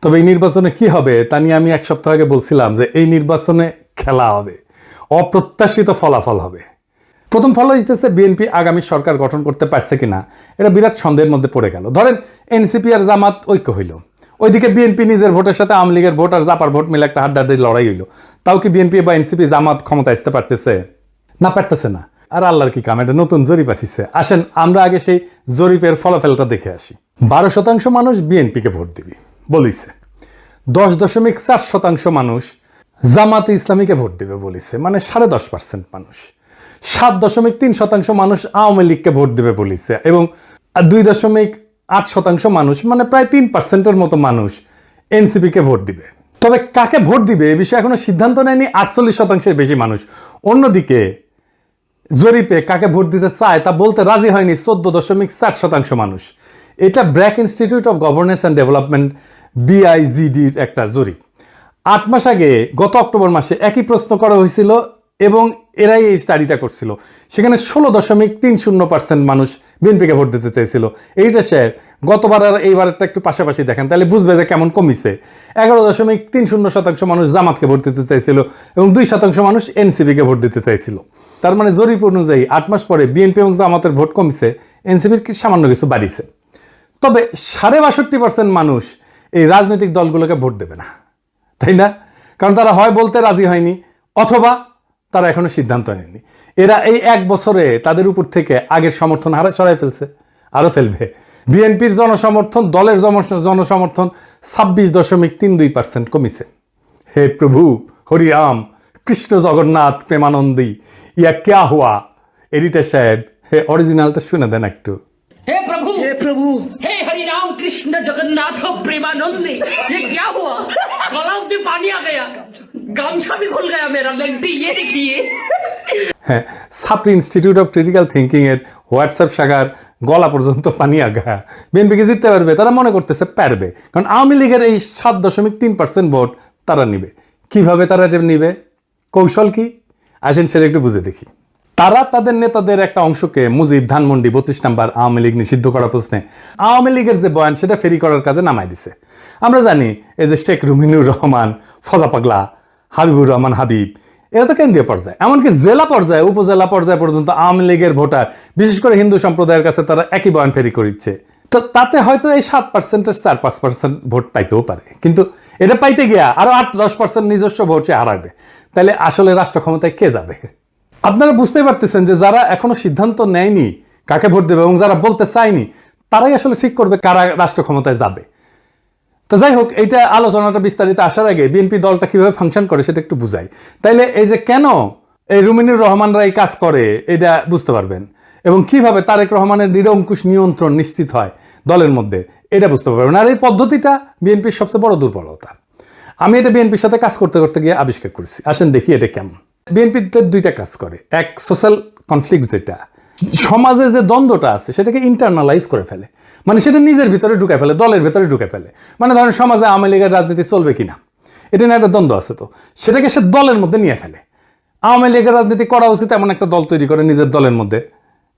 তবে এই নির্বাচনে কি হবে তা নিয়ে আমি এক সপ্তাহ আগে বলছিলাম যে এই নির্বাচনে খেলা হবে, অপ্রত্যাশিত ফলাফল হবে। প্রথম ফল হইতেছে বিএনপি আগামী সরকার গঠন করতে পারছে কিনা, এটা বিরাট সন্দেহের মধ্যে পড়ে গেল। ধরেন এনসিপি আর জামাত ঐক্য হইল, ওইদিকে বিএনপি নিজের ভোটের সাথে আওয়ামী লীগের ভোট আর জাপার ভোট মিলে একটা হাড্ডাহাড্ডি লড়াই হইল। তাও কি বিএনপি বা এনসিপি জামাত ক্ষমতা আসতে পারতেছে? না, পারতেছে না। আর আল্লাহর কি কাম, এটা নতুন জরিপ আসিছে। আসেন আমরা আগে সেই জরিপের ফলাফলটা দেখে আসি। 12% মানুষ বিএনপিকে ভোট দিবি বলিছে, 10.4% মানুষ জামাতে ইসলামীকে ভোট দিবে বলিছে, মানে 10.5% মানুষ। 7.3% মানুষ আওয়ামী লীগকে ভোট দিবে বলিছে, এবং 2.8% মানুষ, মানে প্রায় 3%-এর মতো মানুষ এনসিপিকে ভোট দিবে। তবে কাকে ভোট দিবে এ বিষয়ে এখনো সিদ্ধান্ত নেয়নি 48%-এর বেশি মানুষ। অন্যদিকে জরিপে কাকে ভোট দিতে চায় তা বলতে রাজি হয়নি 14.4% মানুষ। এটা BRAC institute of governance and development BIGDর একটা জরিপ। 8 মাস আগে গত অক্টোবর মাসে একই প্রশ্ন করা হয়েছিল এবং এরাই এই স্টাডিটা করছিল। সেখানে 16.30% মানুষ বিএনপিকে ভোট দিতে চাইছিল। এইটা স্যার গতবার আর এইবারটা একটু পাশাপাশি দেখেন তাহলে বুঝবে যে কেমন কমিছে। 11.30% মানুষ জামাতকে ভোট দিতে চাইছিল এবং 2% মানুষ এনসিপিকে ভোট দিতে চাইছিল। তার মানে জরিপ অনুযায়ী 8 মাস পরে বিএনপি এবং জামাতের ভোট কমিছে, এনসিপির সামান্য কিছু বাড়িছে। তবে 62% মানুষ এই রাজনৈতিক দলগুলোকে ভোট দেবে না, তাই না? কারণ তারা হয় বলতে রাজি হয়নি অথবা তারা এখনো সিদ্ধান্ত নেয়নি। এরা এই 1 বছরে তাদের উপর থেকে আগের সমর্থন সরাই ফেলছে, আরো ফেলবে। বিএনপির জনসমর্থন, দলের জনসমর্থন 26.32% কমিছে। হে প্রভু হরি রাম কৃষ্ণ জগন্নাথ প্রেমানন্দী, ইয়া ক্যা হুয়া? এডিটর সাহেব হে অরিজিনালটা শুনে দেন একটু। हे प्रभु हे हरि राम कृष्ण जगन्नाथ प्रेमानंदी, ये क्या हुआ? गलाव में पानी आ गया, गामछा भी खुल गया मेरा, लगती ये देखिए। হ্যাঁ, সাপ্রি ইনস্টিটিউট অফ ক্রিটিক্যাল থিঙ্কিং এর হোয়াটসঅ্যাপ শাখার গলা পর্যন্ত পানি আগা। বিএনপিকে জিততে পারবে, তারা মনে করতেছে পারবে, কারণ আওয়ামী লীগের এই 7.3% ভোট তারা নিবে। কিভাবে তারা এটা নিবে, কৌশল কি? আসেন সেটা একটু বুঝে দেখি। তারা তাদের নেতাদের একটা অংশকে মুজিব, ধানমন্ডি, 32 নম্বর আওয়ামী লীগ নিষিদ্ধ করার প্রশ্নে আওয়ামী লীগের যে বয়ান সেটা ফেরি করার কাজে নামাই দিছে। আমরা জানি এই যে শেখ রুমিনুর রহমান, ফজা পাগলা, হাবিবুর রহমান হাবিব, এরা তো কেন্দ্রীয় পর্যায়ে, এমনকি জেলা পর্যায়ে, উপজেলা পর্যায়ে পর্যন্ত আওয়ামী লীগের ভোটার, বিশেষ করে হিন্দু সম্প্রদায়ের কাছে তারা একই বয়ান ফেরি করিচ্ছে। তো তাতে হয়তো এই 7%-এর 4-5% ভোট পাইতেও পারে, কিন্তু এটা পাইতে গিয়া আরো 8-10% নিজস্ব ভোট সে হারাবে। তাহলে আসলে রাষ্ট্র ক্ষমতায় কে যাবে? আপনারা বুঝতেই পারতেছেন যে যারা এখনো সিদ্ধান্ত নেয়নি কাকে ভোট দেবে এবং যারা বলতে চায়নি তারাই আসলে ঠিক করবে কারা রাষ্ট্র ক্ষমতায় যাবে। তো যাই হোক, এইটা আলোচনাটা বিস্তারিত আসার আগে বিএনপি দলটা কিভাবে ফাংশন করে সেটা একটু বুঝাই। তাইলে এই যে কেন এই রুমিনুর রহমানরা এই কাজ করে এটা বুঝতে পারবেন, এবং কিভাবে তারেক রহমানের নিরঙ্কুশ নিয়ন্ত্রণ নিশ্চিত হয় দলের মধ্যে এটা বুঝতে পারবেন। আর এই পদ্ধতিটা বিএনপির সবচেয়ে বড় দুর্বলতা। আমি এটা বিএনপির সাথে কাজ করতে করতে গিয়ে আবিষ্কার করেছি। আসেন দেখি এটা কেমন। বিএনপিতে 2টা কাজ করে। এক, সোশ্যাল কনফ্লিক্ট, যেটা সমাজে যে দ্বন্দ্বটা আছে সেটাকে ইন্টারনালাইজ করে ফেলে, মানে সেটা নিজের ভিতরে ঢুকে ফেলে, দলের ভিতরে ঢুকে ফেলে। মানে ধরেন সমাজে আওয়ামী লীগের রাজনীতি চলবে কিনা এটা নিয়ে একটা দ্বন্দ্ব আছে, তো সেটাকে সে দলের মধ্যে নিয়ে ফেলে। আওয়ামী লীগের রাজনীতি করা উচিত এমন একটা দল তৈরি করে নিজের দলের মধ্যে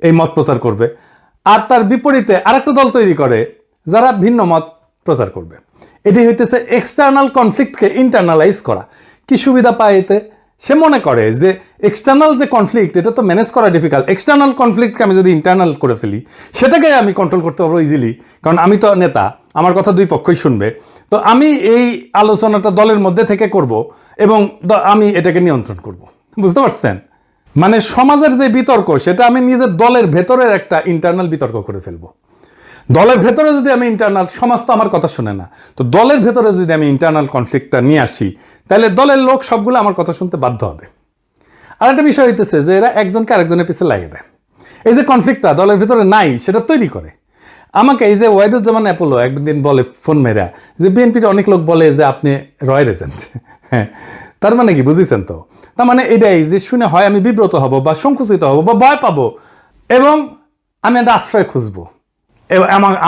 এই মত প্রচার করবে, আর তার বিপরীতে আরেকটা দল তৈরি করে যারা ভিন্ন মত প্রচার করবে। এটি হইতেছে এক্সটার্নাল কনফ্লিক্টকে ইন্টারনালাইজ করা। কি সুবিধা পায় এতে? সে মনে করে যে এক্সটার্নাল যে কনফ্লিক্ট এটা তো ম্যানেজ করা ডিফিকাল্ট, এক্সটার্নাল কনফ্লিক্টকে আমি যদি ইন্টারনাল করে ফেলি সেটাকে আমি কন্ট্রোল করতে পারবো ইজিলি, কারণ আমি তো নেতা, আমার কথা 2 পক্ষই শুনবে। তো আমি এই আলোচনাটা দলের মধ্যে থেকে করব এবং আমি এটাকে নিয়ন্ত্রণ করব। বুঝতে পারছেন? মানে সমাজের যে বিতর্ক সেটা আমি নিজের দলের ভেতরের একটা ইন্টারনাল বিতর্ক করে ফেলবো। দলের ভেতরে যদি আমি ইন্টারনাল, সমাজ তো আমার কথা শুনে না, তো দলের ভেতরে যদি আমি ইন্টারনাল কনফ্লিক্টটা নিয়ে আসি তাহলে দলের লোক সবগুলো আমার কথা শুনতে বাধ্য হবে। আর একটা বিষয় হইতেছে যে এরা একজনকে আরেকজনের পিছিয়ে লাগিয়ে দেয়। এই যে কনফ্লিক্টটা দলের ভিতরে নাই সেটা তৈরি করে। আমাকে এই যে ওয়াহিদুজ্জামান অ্যাপোলো একদিন বলে ফোন মেরা যে বিএনপির অনেক লোক বলে যে আপনি রয়ের এজেন্ট। হ্যাঁ, তার মানে কি বুঝেছেন? তো তার মানে এটাই যে শুনে হয় আমি বিব্রত হব বা সংকুচিত হব বা ভয় পাবো এবং আমি একটা আশ্রয় খুঁজবো,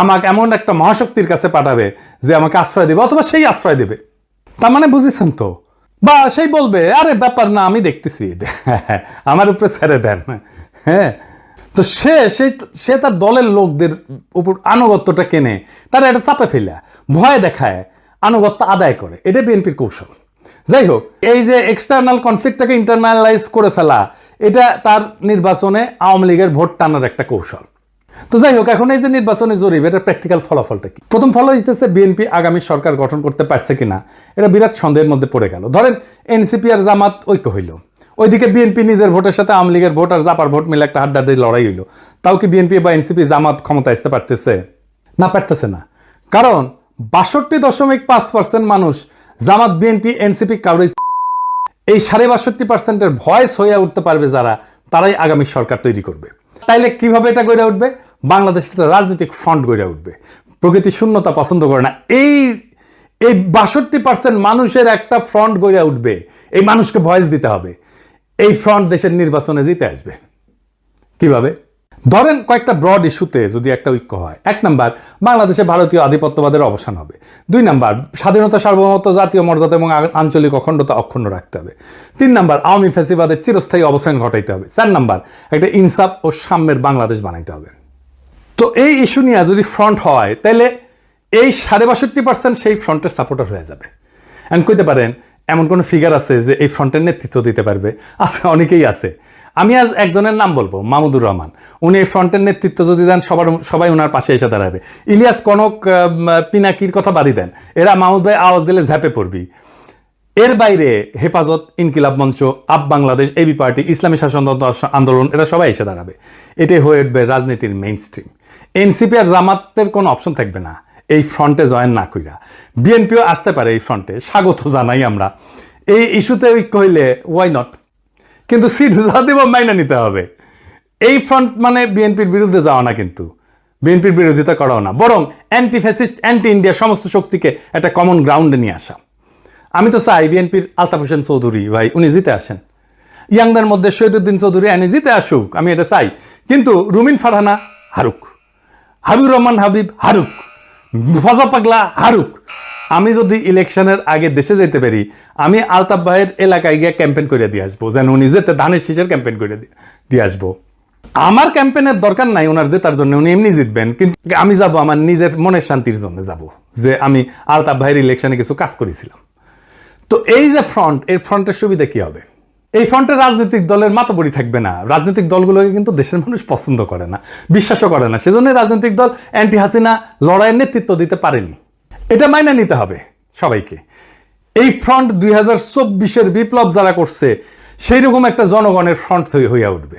আমাকে এমন একটা মহাশক্তির কাছে পাঠাবে যে আমাকে আশ্রয় দেবে অথবা সেই আশ্রয় দেবে। তার মানে বুঝেছেন তো? বা সেই বলবে আরে ব্যাপার না, আমি দেখতেছি, আমার উপরে ছেড়ে দেন। হ্যাঁ, তো সে তার দলের লোকদের উপর আনুগত্যটা কেনে, তারা এটা চাপে ফেলা, ভয় দেখায়, আনুগত্য আদায় করে, এটা বিএনপির কৌশল। যাই হোক, এই যে এক্সটার্নাল কনফ্লিক্টটাকে ইন্টারনালাইজ করে ফেলা, এটা তার নির্বাচনে আওয়ামী লীগের ভোট টানার একটা কৌশল। তো যাই হোক, এখন এই যে নির্বাচনে জরিপ, এটা প্র্যাকটিক্যাল ফলাফলটা কি? প্রথম ফল হইতেছে বিএনপি আগামী সরকার গঠন করতে পারছে কিনা, এটা বিরাট সন্দেহের মধ্যে পড়ে গেল। ধরেন এনসিপি আর জামাত ঐক্য হইল, ওইদিকে বিএনপি নিজের ভোটের সাথে আওয়ামী লীগের ভোট আর জাপার ভোট মিলে একটা হাড্ডাহাড্ডি লড়াই হইল, তাও কি বিএনপি বা এনসিপি জামাত ক্ষমতা আসতে পারতেছে? না, পারতেছে না। কারণ 62.5% মানুষ জামাত, বিএনপি, এনসিপি কাউরে, এই 62.5%-এর ভয়েস হয়ে উঠতে পারবে যারা, তারাই আগামী সরকার তৈরি করবে। তাইলে কিভাবে এটা গড়ে উঠবে? বাংলাদেশ একটা রাজনৈতিক ফ্রন্ট গড়ে উঠবে। প্রকৃতি শূন্যতা পছন্দ করে না, এই 62% মানুষের একটা ফ্রন্ট গড়ে উঠবে। এই মানুষকে ভয়েস দিতে হবে, এই ফ্রন্ট দেশের নির্বাচনে জিতে আসবে। কিভাবে? ধরেন কয়েকটা ব্রড ইস্যুতে যদি একটা ঐক্য হয়। 1 নাম্বার, বাংলাদেশে ভারতীয় আধিপত্যবাদের অবসান হবে। 2 নাম্বার, স্বাধীনতা, সার্বভৌমত্ব, জাতীয় মর্যাদা এবং আঞ্চলিক অখণ্ডতা অক্ষুণ্ণ রাখতে হবে। 3 নাম্বার, আওয়ামী ফ্যাসিবাদের চিরস্থায়ী অবসান ঘটাইতে হবে। 4 নাম্বার, একটা ইনসাফ ও সাম্যের বাংলাদেশ বানাইতে হবে। তো এই ইস্যু নিয়ে যদি ফ্রন্ট হয়, তাহলে এই 62.5% সেই ফ্রন্টের সাপোর্টার হয়ে যাবে। এন্ড কইতে পারেন এমন কোন ফিগার আছে যে এই ফ্রন্টের নেতৃত্ব দিতে পারবে? আছে, অনেকেই আছে। আমি আজ একজনের নাম বলবো, মাহমুদুর রহমান। উনি এই ফ্রন্টের নেতৃত্ব যদি দেন, সবাই ওনার পাশে এসে দাঁড়াবে। ইলিয়াস, কনক, পিনাকির কথা বাদই দেন, এরা মাহমুদ ভাই আওয়াজ দিলে ঝাঁপে পড়বি। এর বাইরে হেফাজত, ইনকিলাব মঞ্চ, আপ বাংলাদেশ, এবি পার্টি, ইসলামী শাসনতন্ত্র আন্দোলন, এরা সবাই এসে দাঁড়াবে। এটাই হয়ে উঠবে রাজনীতির মেইন স্ট্রিম। এনসিপি আর জামাতের কোনো অপশন থাকবে না এই ফ্রন্টে জয়েন না কইরা। বিএনপিও আসতে পারে এই ফ্রন্টে, স্বাগত জানাই আমরা। এই ইস্যুতে ঐক্য হইলে ওয়াই নট, কিন্তু সিট যা দেব মাইনা নিতে হবে। এই ফ্রন্ট মানে বিএনপির বিরুদ্ধে যাওয়া না, কিন্তু বিএনপির বিরোধিতা করাও না, বরং অ্যান্টি ফ্যাসিস্ট, অ্যান্টি ইন্ডিয়া সমস্ত শক্তিকে একটা কমন গ্রাউন্ডে নিয়ে আসা। আমি তো চাই বিএনপির আলতাফ হোসেন চৌধুরী ভাই উনি জিতে আসেন, ইয়াংদের মধ্যে শহীদুদ্দিন চৌধুরী আনি জিতে আসুক, আমি এটা চাই। কিন্তু রুমিন ফারহানা হারুক, হাবিবুর রহমান হাবিব হারুক, ফজা পাগলা হারুক। আমি যদি ইলেকশনের আগে দেশে যেতে পারি, আমি আলতাফ ভাইয়ের এলাকায় গিয়ে ক্যাম্পেইন করে দিয়ে আসবো, যেন উনি যেতে ধানের শীষের ক্যাম্পেইন করে দিয়ে আসবো। আমার ক্যাম্পেইনের দরকার নাই ওনার জেতার জন্য, উনি এমনি জিতবেন, কিন্তু আমি যাব আমার নিজের মনের শান্তির জন্য যাব, যে আমি আলতাফ ভাইয়ের ইলেকশনে কিছু কাজ করেছিলাম। তো এই যে ফ্রন্ট, এই ফ্রন্টের সুবিধা কি হবে? এই ফ্রন্টে রাজনৈতিক দলের মাতবরি থাকবে না। রাজনৈতিক দলগুলোকে কিন্তু দেশের মানুষ পছন্দ করে না, বিশ্বাসও করে না। সেজন্য রাজনৈতিক দল অ্যান্টি হাসিনা লড়াইয়ের নেতৃত্ব দিতে পারেনি। এটা মাইনা নিতে হবে সবাইকে। এই ফ্রন্ট 2024-এর বিপ্লব যারা করছে, সেই রকম একটা জনগণের ফ্রন্ট হইয়া উঠবে।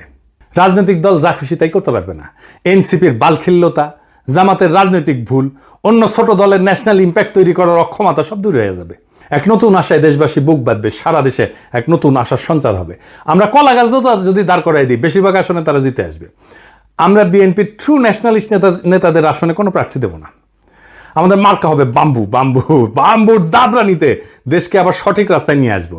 রাজনৈতিক দল যা খুশি তাই করতে পারবে না। এনসিপির বালখিল্যতা, জামাতের রাজনৈতিক ভুল, অন্য ছোট দলের ন্যাশনাল ইম্প্যাক্ট তৈরি করার অক্ষমতা সব দূর হয়ে যাবে। এক নতুন আশায় দেশবাসী বুক বাঁধবে, সারা দেশে এক নতুন আশার সঞ্চার হবে। আমরা কলা গাছ যদি দাঁড় করাই দিই, বেশিরভাগ আসনে তারা জিতে আসবে। আমরা বিএনপির ট্রু ন্যাশনালিস্ট নেতাদের আসনে কোনো প্রার্থী দেব না। আমাদের মার্কা হবে বাম্বুর দাবরা নিতে দেশকে আবার সঠিক রাস্তায় নিয়ে আসবো।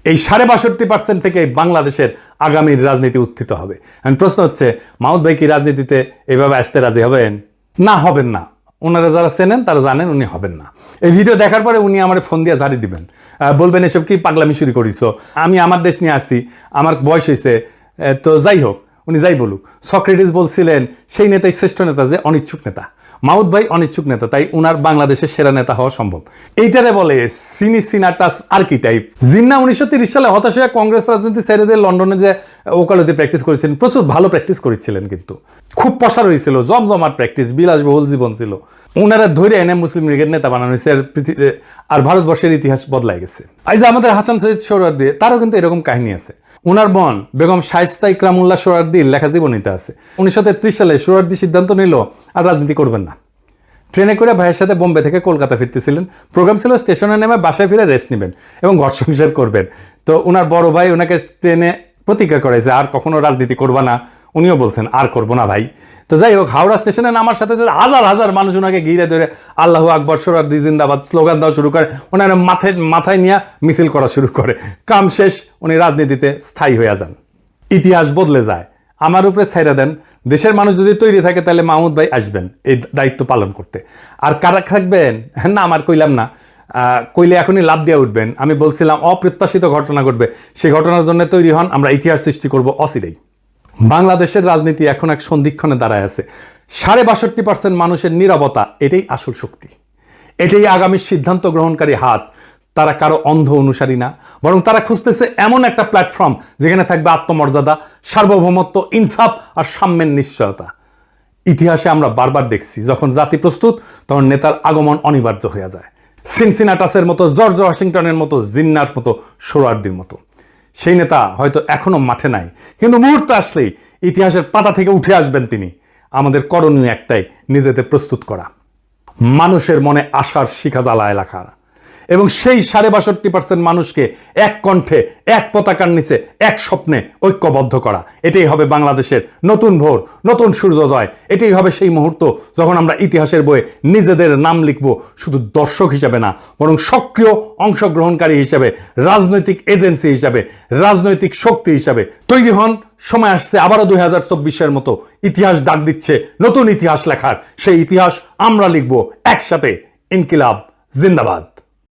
এই 62% থেকে বাংলাদেশের আগামীর রাজনীতি উত্থিত হবে। প্রশ্ন হচ্ছে, মাহমুদ ভাই কি রাজনীতিতে এভাবে আসতে রাজি হবেন? না, হবেন না। ওনারা যারা চেনেন তারা জানেন উনি হবেন না। এই ভিডিও দেখার পরে উনি আমার ফোন দিয়ে ঝাড়ি দিবেন, বলবেন এসব কি পাগলামি শুরু করিস, আমি আমার দেশ নিয়ে আসছি, আমার বয়স হয়েছে। তো যাই হোক, উনি যাই বলুক, সক্রেটিস বলছিলেন সেই নেতাই শ্রেষ্ঠ নেতা যে অনিচ্ছুক নেতা। মাহমুদ ভাই অনিচ্ছুক নেতা, তাই উনার বাংলাদেশের সেরা নেতা হওয়া সম্ভব। এইটারে বলে সিনাটাস আর্কিটাইপ। জিন্না 1930 সালে হতাশ হয়ে কংগ্রেস রাজনীতি ছেড়ে দিয়ে লন্ডনে যে ওকালতি প্র্যাকটিস করেছিলেন, প্রচুর ভালো প্র্যাকটিস করেছিলেন, কিন্তু খুব প্রসার হয়েছিল, জমজমার প্র্যাকটিস, বিলাসবহুল জীবন ছিল। ওনারা ধরে এনে মুসলিম লীগের নেতা বানানো হয়েছে, আর ভারতবর্ষের ইতিহাস বদলাই গেছে। এই যে আমাদের হাসান সৈয়দ সোহরাওয়ার্দী, তারও কিন্তু এরকম কাহিনী আছে। ওনার বোন বেগম শায়েস্তা ইকরামুল্লাহ সোহরাওয়ার্দীর লেখা জীবনীতে আছে। 1933 সালে সোহরাওয়ার্দী সিদ্ধান্ত নিল আর রাজনীতি করবেন না। ট্রেনে করে ভাইয়ের সাথে বোম্বে থেকে কলকাতা ফিরতেছিলেন। প্রোগ্রাম ছিল স্টেশনে নেমে বাসায় ফিরে রেস্ট নেবেন এবং ঘর সংসার করবেন। তো ওনার বড় ভাই ওনাকে ট্রেনে প্রতিজ্ঞা করেছে আর কখনো রাজনীতি করবা না। উনিও বলছেন আর করবো না ভাই। তো যাই হোক, হাওড়া স্টেশনে নামার সাথে হাজার হাজার মানুষ ওনাকে ঘিরে ধরে আল্লাহু আকবর, সোহরাওয়ার্দী জিন্দাবাদ স্লোগান দেওয়া শুরু করে। ওনার মাথায় নিয়ে মিছিল করা শুরু করে। কাম শেষ, উনি রাজনীতিতে স্থায়ী হয়ে যান। ইতিহাস বদলে যায়। আমার উপরে ছাইরা দেন। দেশের মানুষ যদি তৈরি থাকে তাহলে মাহমুদ ভাই আসবেন এই দায়িত্ব পালন করতে। আর কারা থাকবেন না আমার কইলাম না, কইলে এখনই লাভ দিয়ে উঠবেন। আমি বলছিলাম অপ্রত্যাশিত ঘটনা ঘটবে, সেই ঘটনার জন্য তৈরি হন। আমরা ইতিহাস সৃষ্টি করব অচিরেই। বাংলাদেশের রাজনীতি এখন এক সন্ধিক্ষণে দাঁড়ায় আছে। 62% মানুষের নীরবতা, এটাই আসল শক্তি। এটাই আগামী সিদ্ধান্ত গ্রহণকারী হাত। তারা কারো অন্ধ অনুসারী না, বরং তারা খুঁজতেছে এমন একটা প্ল্যাটফর্ম যেখানে থাকবে আত্মমর্যাদা, সার্বভৌমত্ব, ইনসাফ আর সাম্যের নিশ্চয়তা। ইতিহাসে আমরা বারবার দেখছি, যখন জাতি প্রস্তুত তখন নেতার আগমন অনিবার্য হয়ে যায়। সিনসিনাটাসের মতো, জর্জ ওয়াশিংটনের মতো, জিন্নার মতো, সোহরাওয়ার্দীর মতো। সেই নেতা হয়তো এখনো মাঠে নাই, কিন্তু মুহূর্তে আসলেই ইতিহাসের পাতা থেকে উঠে আসবেন তিনি। আমাদের করণীয় একটাই, নিজেদের প্রস্তুত করা, মানুষের মনে আশার শিখা জ্বালায় রাখা এবং সেই ৬২% মানুষকে এক কণ্ঠে, এক পতাকার নিচে, এক স্বপ্নে ঐক্যবদ্ধ করা। এটাই হবে বাংলাদেশের নতুন ভোর, নতুন সূর্যোদয়। এটাই হবে সেই মুহূর্ত যখন আমরা ইতিহাসের বইয়ে নিজেদের নাম লিখব, শুধু দর্শক হিসেবে না, বরং সক্রিয় অংশগ্রহণকারী হিসেবে, রাজনৈতিক এজেন্সি হিসাবে, রাজনৈতিক শক্তি হিসাবে তৈরি হন। সময় আসছে আবারও 2024-এর মতো, ইতিহাস ডাক দিচ্ছে নতুন ইতিহাস লেখার। সেই ইতিহাস আমরা লিখব একসাথে। ইনকিলাব জিন্দাবাদ।